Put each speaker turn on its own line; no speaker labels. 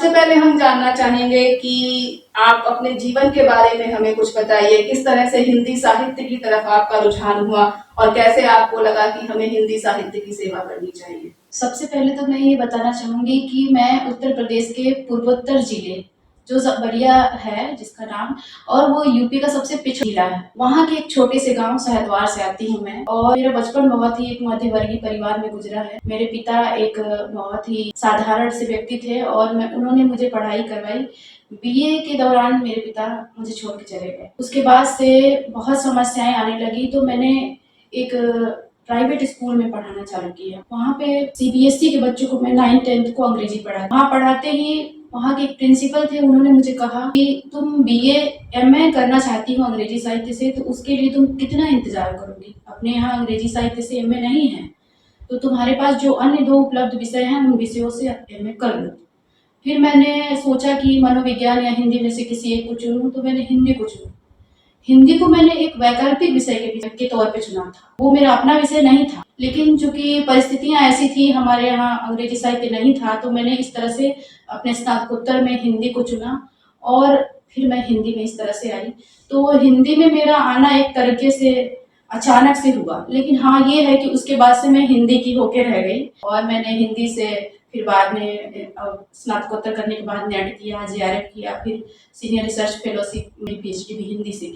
सबसे पहले हम जानना चाहेंगे कि आप अपने जीवन के बारे में हमें कुछ बताइए। किस तरह से हिंदी साहित्य की तरफ आपका रुझान हुआ और कैसे आपको लगा कि हमें हिंदी साहित्य की सेवा करनी चाहिए?
सबसे पहले तो मैं ये बताना चाहूँगी कि मैं उत्तर प्रदेश के पूर्वोत्तर जिले जो बलिया है जिसका नाम, और वो यूपी का सबसे पिछड़ा जिला है, वहाँ के एक छोटे से गांव सहतवार से आती हूँ मैं। और मेरा बचपन बहुत ही एक मध्यवर्गीय परिवार में गुजरा है। मेरे पिता एक बहुत ही साधारण से व्यक्ति थे और उन्होंने मुझे पढ़ाई करवाई। बीए के दौरान मेरे पिता मुझे छोड़ के चले गए। उसके बाद से बहुत समस्याएं आने लगी, तो मैंने एक प्राइवेट स्कूल में पढ़ाना चालू किया। वहाँ पे सीबीएसई के बच्चों को मैं 9th-10th को अंग्रेजी पढ़ा। वहाँ पढ़ाते ही वहाँ के एक प्रिंसिपल थे, उन्होंने मुझे कहा कि तुम बीए एमए करना चाहती हो अंग्रेजी साहित्य से, तो उसके लिए तुम कितना इंतजार करोगी? अपने यहाँ अंग्रेजी साहित्य से एमए नहीं है, तो तुम्हारे पास जो अन्य 2 उपलब्ध विषय हैं उन विषयों से एमए कर लो। फिर मैंने सोचा कि मनोविज्ञान या हिंदी में से किसी एक को चुनूं, तो मैंने हिंदी को चुना। हिंदी को मैंने एक वैकल्पिक विषय के तौर पे चुना था। वो मेरा अपना विषय नहीं था, लेकिन चूंकि परिस्थितियां ऐसी थी, हमारे यहाँ अंग्रेजी साहित्य नहीं था, तो मैंने इस तरह से अपने स्नातकोत्तर में हिंदी को चुना और फिर मैं हिंदी में इस तरह से आई। तो हिंदी में मेरा आना एक तरीके से अचानक से हुआ, लेकिन हाँ ये है कि उसके बाद से मैं हिंदी की होके रह गई और मैंने हिंदी से फिर बाद में स्नातकोत्तर करने के बाद नेट किया, जेआरएफ किया, फिर सीनियर रिसर्च फेलोशिप में पीएचडी भी हिंदी से